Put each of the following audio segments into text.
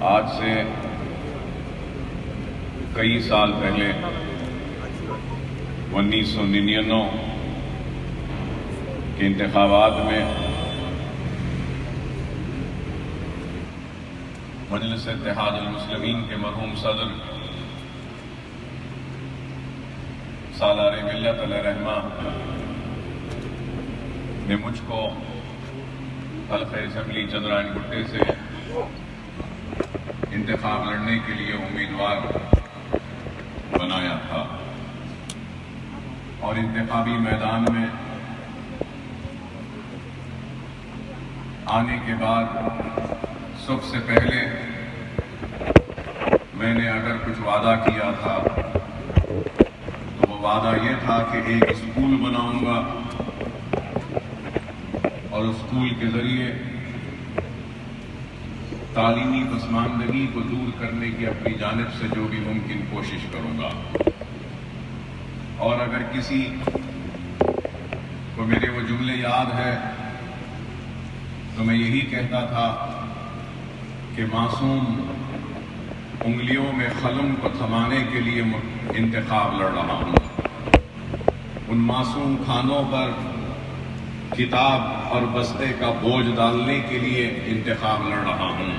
آج سے کئی سال پہلے 1999 کے انتخابات میں مجلس اتحاد المسلمین کے مرحوم صدر سالار ملت علیہ رحمہ نے مجھ کو حلقہ اسمبلی چندرائن گٹے سے انتخاب لڑنے کے لیے امیدوار بنایا تھا، اور انتخابی میدان میں آنے کے بعد سب سے پہلے میں نے اگر کچھ وعدہ کیا تھا تو وہ وعدہ یہ تھا کہ ایک اسکول بناؤں گا اور اسکول کے ذریعے تعلیمی پسماندگی کو دور کرنے کی اپنی جانب سے جو بھی ممکن کوشش کروں گا، اور اگر کسی کو میرے وہ جملے یاد ہے تو میں یہی کہتا تھا کہ معصوم انگلیوں میں قلم کو تھمانے کے لیے انتخاب لڑ رہا ہوں، ان معصوم کھانوں پر کتاب اور بستے کا بوجھ ڈالنے کے لیے انتخاب لڑ رہا ہوں،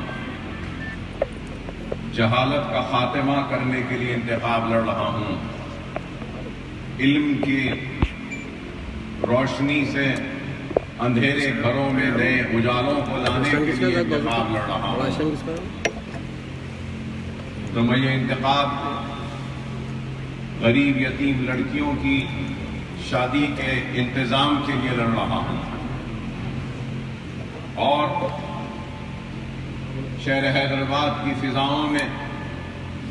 جہالت کا خاتمہ کرنے کے لیے انتخاب لڑ رہا ہوں، علم کی روشنی سے اندھیرے گھروں میں نئے اجالوں کو لانے کے لیے انتخاب لڑ رہا ہوں۔ تو میں یہ انتخاب غریب یتیم لڑکیوں کی شادی کے انتظام کے لیے لڑ رہا ہوں، اور شہر حیدرآباد کی فضاؤں میں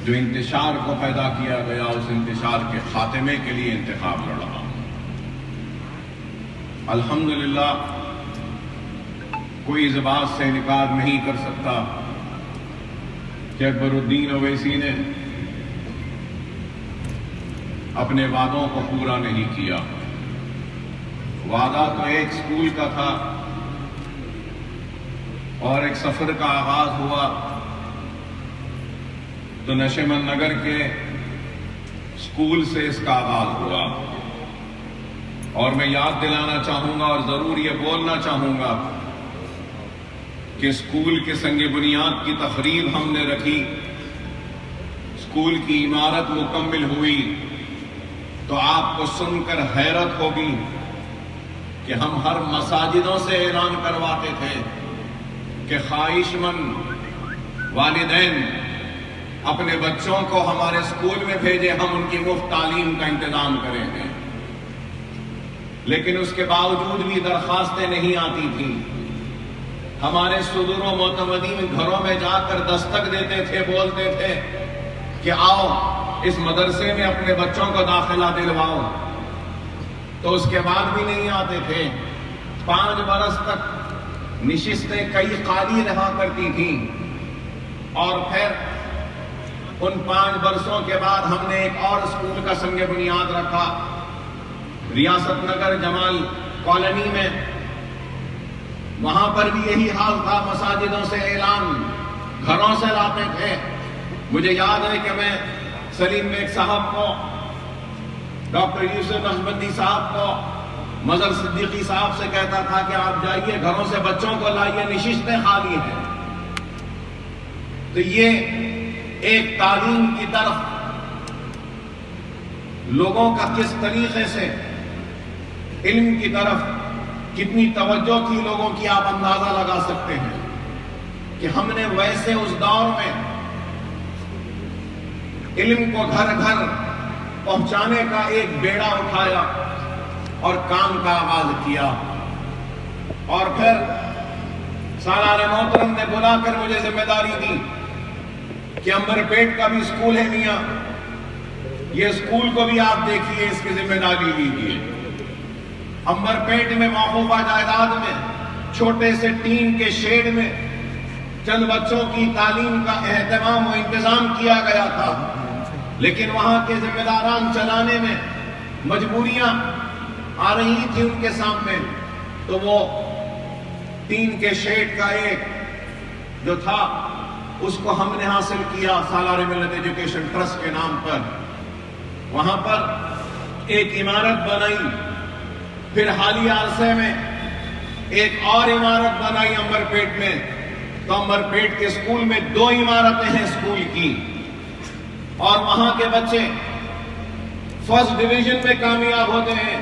جو انتشار کو پیدا کیا گیا اس انتشار کے خاتمے کے لیے انتخاب لڑ رہا ہوں۔ الحمدللہ کوئی اس بات سے انکار نہیں کر سکتا کہ اکبر الدین اویسی نے اپنے وعدوں کو پورا نہیں کیا۔ وعدہ تو ایک اسکول کا تھا اور ایک سفر کا آغاز ہوا تو نشیمن نگر کے اسکول سے اس کا آغاز ہوا، اور میں یاد دلانا چاہوں گا اور ضرور یہ بولنا چاہوں گا کہ اسکول کے سنگ بنیاد کی تقریب ہم نے رکھی، اسکول کی عمارت مکمل ہوئی تو آپ کو سن کر حیرت ہوگی کہ ہم ہر مساجدوں سے اعلان کرواتے تھے کہ خواہش مند والدین اپنے بچوں کو ہمارے اسکول میں بھیجیں، ہم ان کی مفت تعلیم کا انتظام کریں گے، لیکن اس کے باوجود بھی درخواستیں نہیں آتی تھیں۔ ہمارے صدور و معتمدین گھروں میں جا کر دستک دیتے تھے، بولتے تھے کہ آؤ اس مدرسے میں اپنے بچوں کو داخلہ دلواؤ، تو اس کے بعد بھی نہیں آتے تھے۔ 5 برس تک نشستیں کئی خالی رہا کرتی تھیں، اور پھر ان 5 برسوں کے بعد ہم نے ایک اور اسکول کا سنگ بنیاد رکھا ریاست نگر جمال کالونی میں، وہاں پر بھی یہی حال تھا، مساجدوں سے اعلان گھروں سے لاتے تھے۔ مجھے یاد ہے کہ میں سلیم بیگ صاحب کو، ڈاکٹر یوسف نقشبندی صاحب کو، مظہر صدیقی صاحب سے کہتا تھا کہ آپ جائیے گھروں سے بچوں کو لائیے، نشستیں خالی ہیں۔ تو یہ ایک تعلیم کی طرف لوگوں کا کس طریقے سے، علم کی طرف کتنی توجہ تھی لوگوں کی، آپ اندازہ لگا سکتے ہیں کہ ہم نے ویسے اس دور میں علم کو گھر گھر پہنچانے کا ایک بیڑا اٹھایا اور کام کا آغاز کیا، اور پھر سالار محترم نے بلا کر مجھے ذمہ داری دی کہ امبر پیٹ کا بھی اسکول ہے میاں، یہ اسکول کو بھی آپ دیکھیے، اس کی ذمہ داری لیجیے۔ امبر پیٹ میں موقوفہ جائیداد میں چھوٹے سے ٹین کے شیڈ میں چند بچوں کی تعلیم کا اہتمام و انتظام کیا گیا تھا، لیکن وہاں کے ذمہ داران چلانے میں مجبوریاں آ رہی تھی ان کے سامنے، تو وہ ٹین کے شیڈ کا ایک جو تھا اس کو ہم نے حاصل کیا سالار ملت ایجوکیشن ٹرسٹ کے نام پر. وہاں پر ایک عمارت بنائی. پھر حالیہ عرصے میں ایک اور عمارت بنائی امبرپیٹ میں. تو امبرپیٹ کے اسکول میں 2 عمارتیں ہیں اسکول کی, اور وہاں کے بچے فرسٹ ڈویژن میں کامیاب ہوتے ہیں.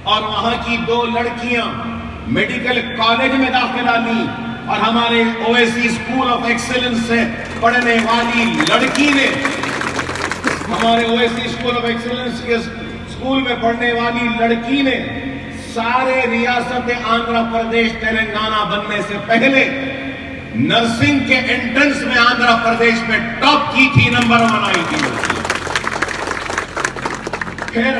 اور وہاں کی 2 لڑکیاں میڈیکل کالج میں داخلہ لی, اور ہمارے اویسی اسکول آف ایکسلنس سے پڑھنے والی لڑکی نے, ہمارے اویسی اسکول آف ایکسلنس کے اسکول میں پڑھنے والی لڑکی نے سارے ریاست آندھرا پردیش تلنگانہ بننے سے پہلے نرسنگ کے انٹرنس میں آندھرا پردیش میں ٹاپ کی تھی, نمبر 1 آئی تھی. پھر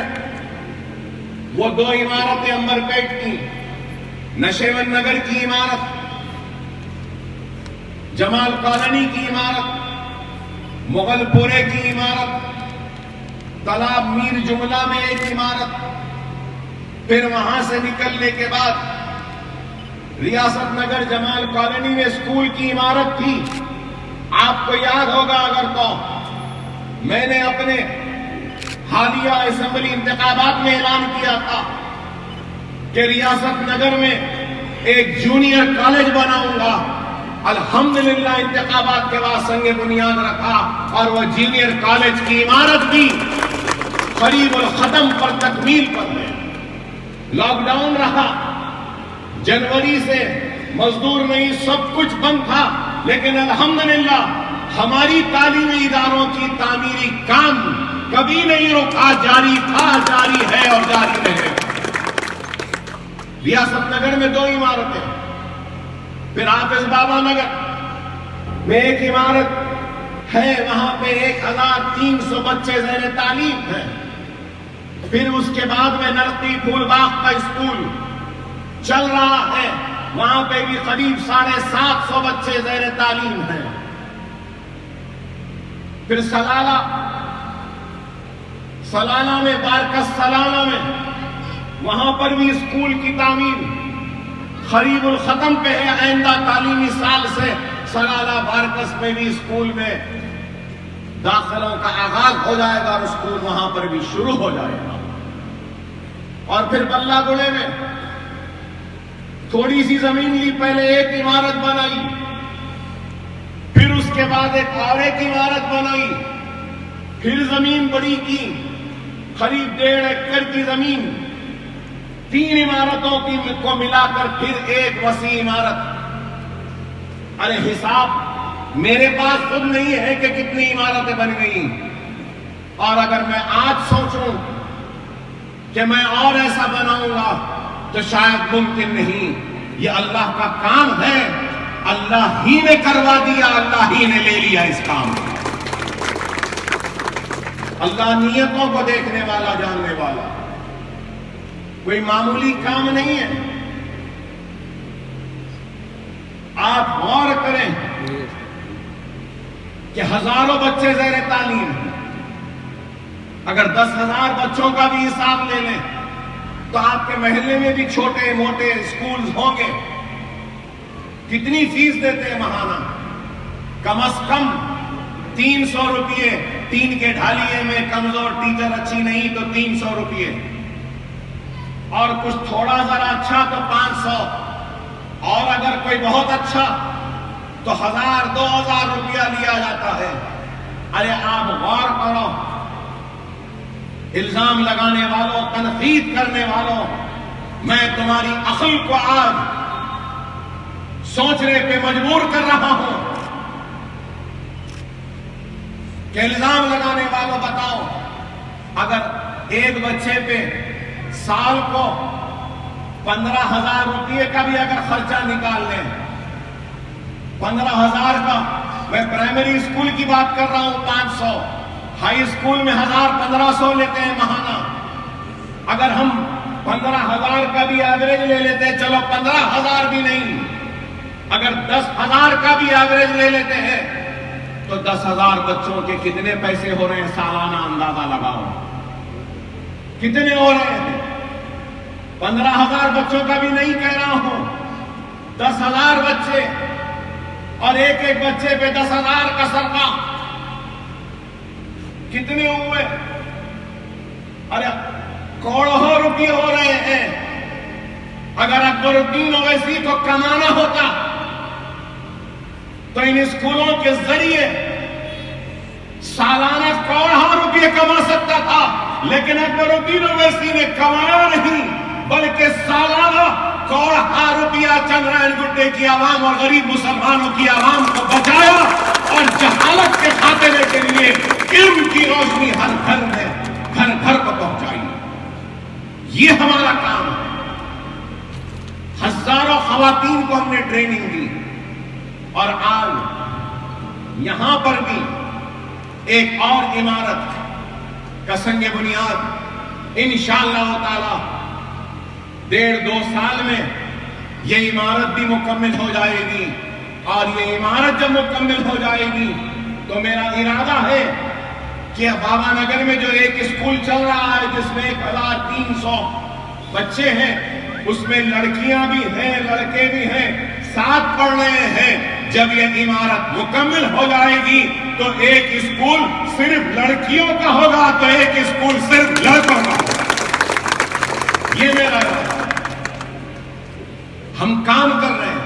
وہ 2 عمارتیں امبرپیٹ کی, نشیون نگر کی عمارت, جمال کالونی کی عمارت, مغل پورے کی عمارت, تالاب میر جملہ میں ایک عمارت. پھر وہاں سے نکلنے کے بعد ریاست نگر جمال کالونی میں اسکول کی عمارت تھی. آپ کو یاد ہوگا اگر تو میں نے اپنے حالیہ اسمبلی انتخابات میں اعلان کیا تھا کہ ریاست نگر میں ایک جونیئر کالج بناؤں گا. الحمدللہ انتخابات کے بعد سنگ بنیاد رکھا, اور وہ جونیئر کالج کی عمارت بھی قریب الختم پر تکمیل پر ہے. لاک ڈاؤن رہا, جنوری سے مزدور نہیں, سب کچھ بند تھا, لیکن الحمدللہ ہماری تعلیمی اداروں کی تعمیری کام کبھی نہیں رکا, جاری تھا, جاری ہے اور جاری رہے. ریاست نگر میں 2 عمارتیں. پھر حافظ بابا نگر میں ایک عمارت ہے, وہاں پہ 1300 بچے زیر تعلیم ہیں. پھر اس کے بعد میں نرقی پھول باغ کا اسکول چل رہا ہے, وہاں پہ بھی قریب 750 بچے زیر تعلیم ہیں. پھر سلالہ میں بارکس سلالہ میں, وہاں پر بھی اسکول کی تعمیر قریب الختم پہ ہے. آئندہ تعلیمی سال سے سلالہ بارکس میں بھی اسکول میں داخلوں کا آغاز ہو جائے گا, اور اسکول وہاں پر بھی شروع ہو جائے گا. اور پھر بلہ گڑے میں تھوڑی سی زمین لی, پہلے ایک عمارت بنائی, پھر اس کے بعد ایک عمارت بنائی, پھر زمین بڑی کی, قریب 1.5 ایکڑ کی زمین, 3 عمارتوں کو ملا کر پھر ایک وسیع عمارت. ارے حساب میرے پاس خود نہیں ہے کہ کتنی عمارتیں بن گئی, اور اگر میں آج سوچوں کہ میں اور ایسا بناؤں گا تو شاید ممکن نہیں. یہ اللہ کا کام ہے, اللہ ہی نے کروا دیا, اللہ ہی نے لے لیا اس کام کو. اللہ نیتوں کو دیکھنے والا, جاننے والا, کوئی معمولی کام نہیں ہے. آپ غور کریں کہ ہزاروں بچے زیر تعلیم ہیں. اگر 10,000 بچوں کا بھی حساب لے لیں تو آپ کے محلے میں بھی چھوٹے موٹے اسکولز ہوں گے. کتنی فیس دیتے ہیں ماہانہ؟ کم از کم 300 روپیے. 3 کے ڈھالیے میں کمزور ٹیچر اچھی نہیں تو 300 روپیے, اور کچھ تھوڑا ذرا اچھا تو 500, اور اگر کوئی بہت اچھا تو 1,000-2,000 روپیہ لیا جاتا ہے. ارے آپ غور کرو, الزام لگانے والوں, تنقید کرنے والوں, میں تمہاری عقل کو آج سوچنے پہ مجبور کر رہا ہوں کہ الزام لگانے والوں بتاؤ, اگر ایک بچے پہ سال کو 15,000 روپیے کا بھی اگر خرچہ نکال لیں, 15,000 کا, میں پرائمری اسکول کی بات کر رہا ہوں 500, ہائی اسکول میں 1,000-1,500 لیتے ہیں ماہانہ. اگر ہم 15,000 کا بھی ایوریج لے لیتے ہیں, چلو 15,000 بھی نہیں, اگر 10,000 کا بھی ایوریج لے لیتے ہیں تو 10,000 بچوں کے کتنے پیسے ہو رہے ہیں سالانہ اندازہ لگاؤ, کتنے ہو رہے ہیں. 15,000 بچوں کا بھی نہیں کہہ رہا ہوں, 10,000 بچے, اور ایک ایک بچے پہ 10,000 کا صدقہ کتنے ہوئے؟ ارے کروڑوں روپے ہو رہے ہیں۔ اگر اکبر الدین اویسی کو کمانا ہوتا تو ان اسکولوں کے ذریعے سالانہ کروڑوں روپے کما سکتا تھا، لیکن اکبر الدین اویسی نے کمایا نہیں بلکہ سالانہ کروڑوں روپیہ چندرائن گڈے کی عوام اور غریب مسلمانوں کی عوام کو بچایا اور جہالت کے خاتمے کے لیے علم کی روشنی ہر گھر میں گھر گھر کو پہنچائی۔ یہ ہمارا کام ہے۔ ہزاروں خواتین کو ہم نے ٹریننگ دی اور آج یہاں پر بھی ایک اور عمارت کا سنگ بنیاد انشاءاللہ تعالی 1.5-2 سال میں یہ عمارت بھی مکمل ہو جائے گی، اور یہ عمارت جب مکمل ہو جائے گی تو میرا ارادہ ہے کہ بابا نگر میں جو ایک اسکول چل رہا ہے جس میں 1,300 بچے ہیں، اس میں لڑکیاں بھی ہیں لڑکے بھی ہیں، ساتھ پڑھ رہے ہیں۔ جب یہ عمارت مکمل ہو جائے گی تو ایک اسکول صرف لڑکیوں کا ہوگا تو ایک اسکول صرف لڑکوں کا ہوگا۔ یہ میرا ارادہ ہے۔ ہم کام کر رہے ہیں،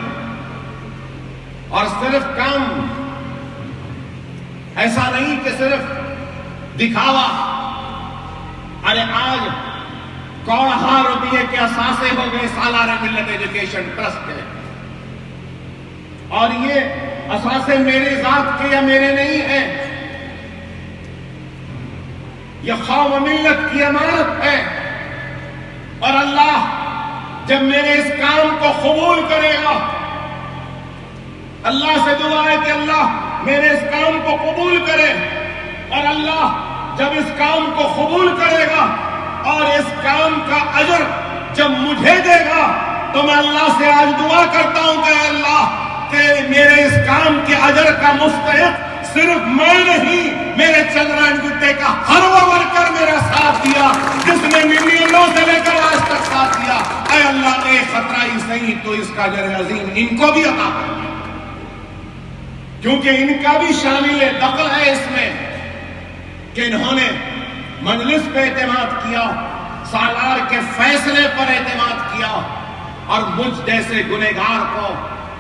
اور صرف کام ایسا نہیں کہ صرف دکھاوا۔ ارے آج کروڑوں روپے کے اثاثے ہو گئے سالانہ ملت ایجوکیشن ٹرسٹ کے، اور یہ اثاثے میرے ذات کے یا میرے نہیں ہیں، یہ قوم ملت کی امانت ہے۔ اور اللہ جب میرے اس کام کو قبول کرے گا، اللہ سے دعا ہے کہ اللہ میرے اس کام کو قبول کرے، اور اللہ جب اس کام کو قبول کرے گا اور اس کام کا اجر جب مجھے دے گا تو میں اللہ سے آج دعا کرتا ہوں کہ اللہ کہ میرے اس کام کے اجر کا مستحق صرف میں نہیں، میرے چندرائن گڈے کا ہر وہ ورکر میرا ساتھ دیا جس نے ملینوں سے لے کر آج تک ساتھ دیا۔ اے اللہ ایک خطرہ ہی صحیح تو اس کا اجر عظیم ان کو بھی عطا کر دے، کیونکہ ان کا بھی شامل دخل ہے اس میں کہ انہوں نے مجلس پہ اعتماد کیا، سالار کے فیصلے پر اعتماد کیا، اور مجھ جیسے گنہگار کو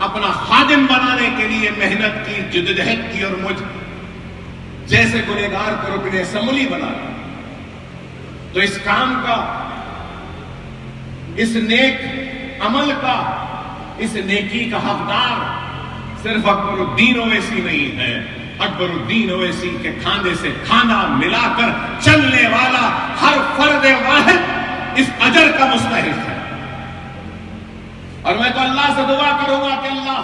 اپنا خادم بنانے کے لیے محنت کی، جدوجہد کی، اور مجھ جیسے گنہگار کو رکن اسمبلی بنایا۔ تو اس کام کا، اس نیک عمل کا، اس نیکی کا حقدار صرف اکبر الدین اویسی نہیں ہے، اکبر الدین اویسی کے کھاندے سے کھانا ملا کر چلنے والا ہر فرد واحد اس اجر کا مستحق ہے۔ اور میں تو اللہ سے دعا کروں گا کہ اللہ